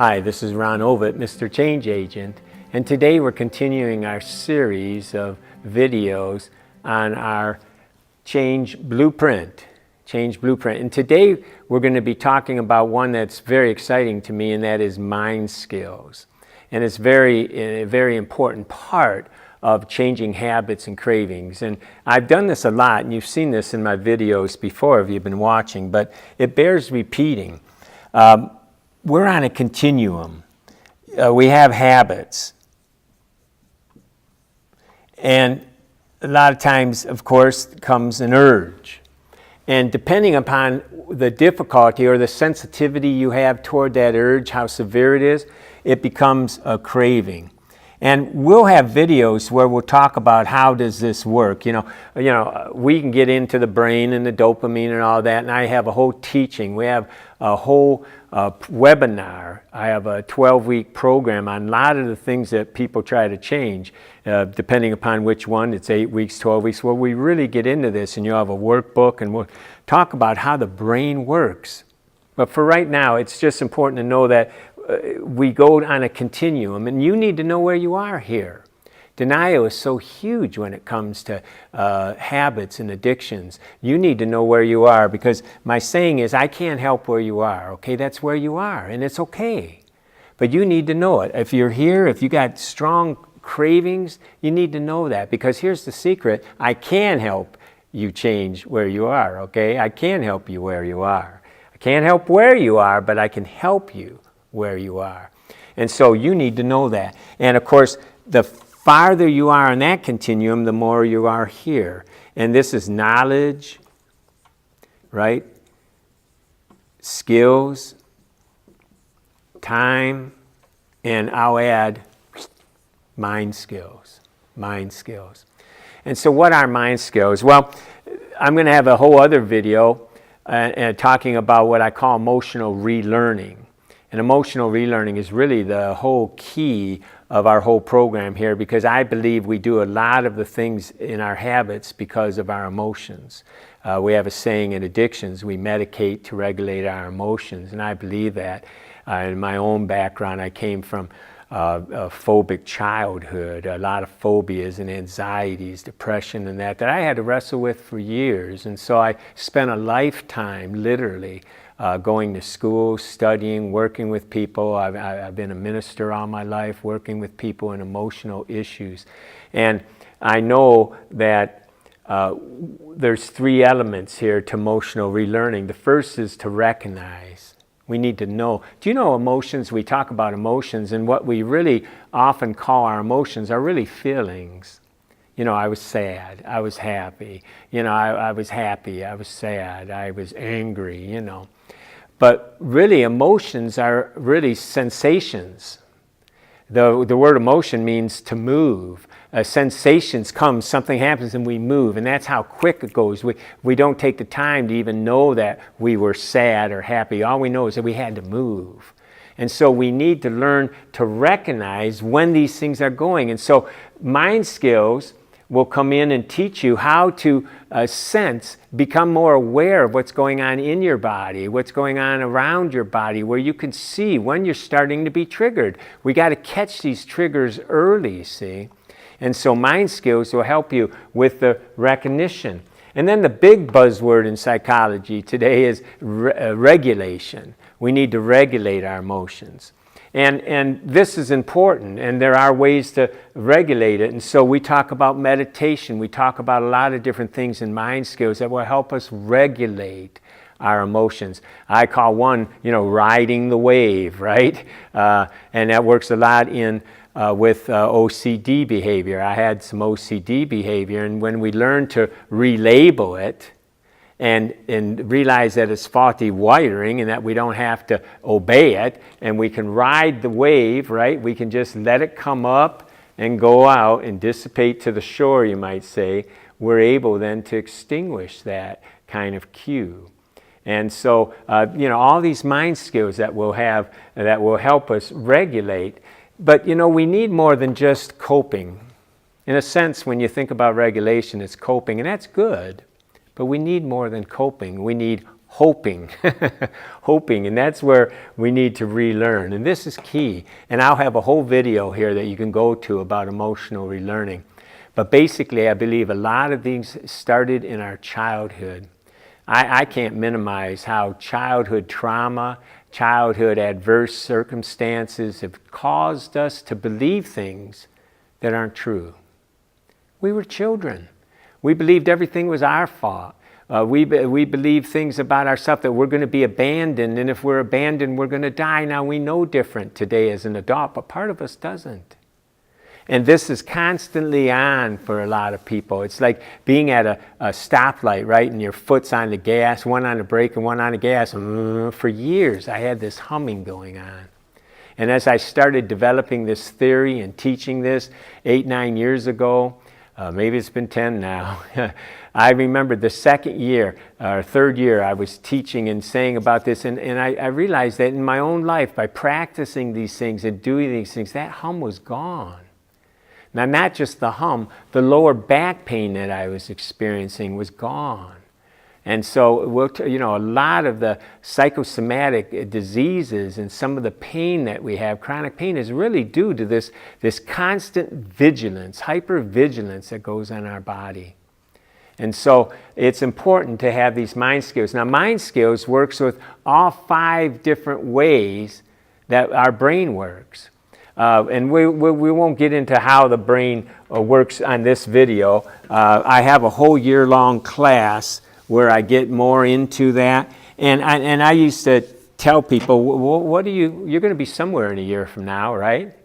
Hi, this is Ron Ovitt, Mr. Change Agent, and today we're continuing our series of videos on our Change Blueprint. And today we're going to be talking about one that's very exciting to me, and that is mind skills. And it's a very important part of changing habits and cravings. And I've done this a lot, and you've seen this in my videos before if you've been watching, but it bears repeating. We're on a continuum. We have habits. And a lot of times, of course, comes an urge. And depending upon the difficulty or the sensitivity you have toward that urge, how severe it is, it becomes a craving. And we'll have videos where we'll talk about how does this work. You know, we can get into the brain and the dopamine and all that, and I have a whole teaching. We have a whole webinar. I have a 12-week program on a lot of the things that people try to change, depending upon which one. It's 8 weeks, 12 weeks, where we really get into this, and you'll have a workbook, and we'll talk about how the brain works. But for right now, it's just important to know that we go on a continuum, and you need to know where you are here. Denial is so huge when it comes to habits and addictions. You need to know where you are, because my saying is, I can't help where you are, okay? That's where you are, and it's okay. But you need to know it. If you're here, if you got strong cravings, you need to know that, because here's the secret. I can help you change where you are, okay? I can help you where you are. I can't help where you are, but I can help you where you are. And so you need to know that. And of course, the farther you are on that continuum, the more you are here. And this is knowledge, right? Skills, time, and I'll add mind skills. And so what are mind skills? Well, I'm going to have a whole other video talking about what I call emotional relearning. And emotional relearning is really the whole key of our whole program here, because I believe we do a lot of the things in our habits because of our emotions. We have a saying in addictions, we medicate to regulate our emotions, and I believe that. In my own background, I came from a phobic childhood, a lot of phobias and anxieties, depression and that I had to wrestle with for years. And so I spent a lifetime, literally, going to school, studying, working with people. I've been a minister all my life, working with people in emotional issues. And I know that there's three elements here to emotional relearning. The first is to recognize. We need to know. Do you know emotions? We talk about emotions, and what we really often call our emotions are really feelings. You know, I was sad, I was happy. You know, I was happy, I was sad, I was angry, you know. But really, emotions are really sensations. The word emotion means to move. Sensations come, something happens, and we move. And that's how quick it goes. We don't take the time to even know that we were sad or happy. All we know is that we had to move. And so we need to learn to recognize when these things are going. And so mind skills will come in and teach you how to sense, become more aware of what's going on in your body, what's going on around your body, where you can see when you're starting to be triggered. We got to catch these triggers early, see? And so mind skills will help you with the recognition. And then the big buzzword in psychology today is regulation. We need to regulate our emotions. And this is important, and there are ways to regulate it. And so we talk about meditation. We talk about a lot of different things in mind skills that will help us regulate our emotions. I call one, riding the wave, right? And that works a lot with OCD behavior. I had some OCD behavior, and when we learn to relabel it, and realize that it's faulty wiring and that we don't have to obey it, and we can ride the wave, right? We can just let it come up and go out and dissipate to the shore, you might say. We're able then to extinguish that kind of cue. And so, all these mind skills that we'll have that will help us regulate. But, we need more than just coping. In a sense, when you think about regulation, it's coping, and that's good. But we need more than coping. We need hoping, hoping, and that's where we need to relearn. And this is key. And I'll have a whole video here that you can go to about emotional relearning. But basically, I believe a lot of these started in our childhood. I can't minimize how childhood trauma, childhood adverse circumstances have caused us to believe things that aren't true. We were children. We believed everything was our fault. We believe things about ourselves, that we're going to be abandoned, and if we're abandoned, we're going to die. Now, we know different today as an adult, but part of us doesn't. And this is constantly on for a lot of people. It's like being at a stoplight, right? And your foot's on the gas, one on the brake and one on the gas. And for years, I had this humming going on. And as I started developing this theory and teaching this 8-9 years ago, maybe it's been 10 now, I remember the second year or third year I was teaching and saying about this, and I realized that in my own life, by practicing these things and doing these things, that hum was gone. Now, not just the hum, the lower back pain that I was experiencing was gone. And so, a lot of the psychosomatic diseases and some of the pain that we have, chronic pain, is really due to this constant vigilance, hypervigilance that goes on in our body. And so it's important to have these mind skills. Now, mind skills works with all 5 different ways that our brain works. And we won't get into how the brain works on this video. I have a whole year-long class where I get more into that. And I used to tell people, well, you're going to be somewhere in a year from now, right?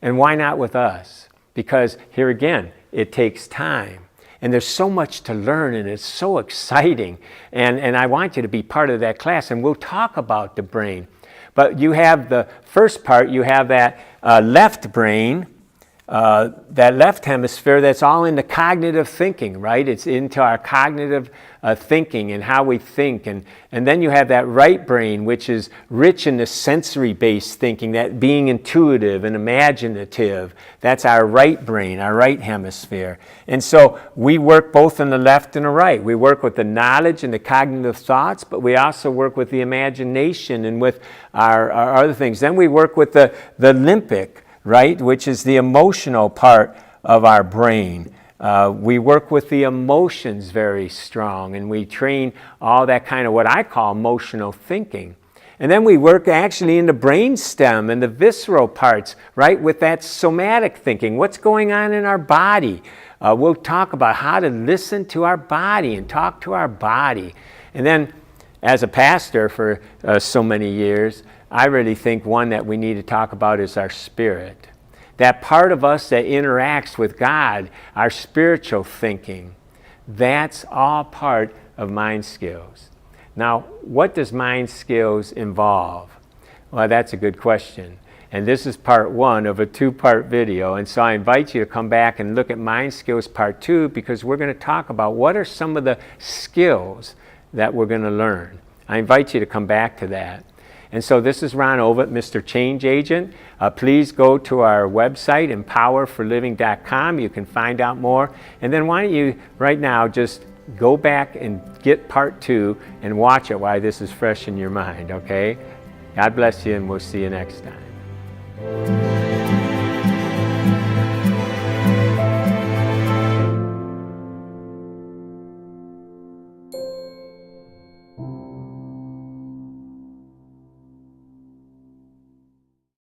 And why not with us? Because here again, it takes time. And there's so much to learn, and it's so exciting. And I want you to be part of that class, and we'll talk about the brain. But you have the first part, you have that left brain, that left hemisphere that's all into cognitive thinking, right? It's into our cognitive thinking and how we think. And then you have that right brain, which is rich in the sensory-based thinking, that being intuitive and imaginative. That's our right brain, our right hemisphere. And so we work both in the left and the right. We work with the knowledge and the cognitive thoughts, but we also work with the imagination and with our other things. Then we work with the limbic, right, which is the emotional part of our brain. We work with the emotions very strong, and we train all that kind of what I call emotional thinking. And then we work actually in the brainstem and the visceral parts, right, with that somatic thinking. What's going on in our body? We'll talk about how to listen to our body and talk to our body. And then, as a pastor for so many years, I really think one that we need to talk about is our spirit. That part of us that interacts with God, our spiritual thinking, that's all part of mind skills. Now, what does mind skills involve? Well, that's a good question. And this is part 1 of a 2-part video. And so I invite you to come back and look at mind skills part 2, because we're going to talk about what are some of the skills that we're going to learn. I invite you to come back to that. And so this is Ron Ovitt, Mr. Change Agent. Please go to our website, empowerforliving.com. You can find out more. And then why don't you, right now, just go back and get part 2 and watch it while this is fresh in your mind, okay? God bless you, and we'll see you next time.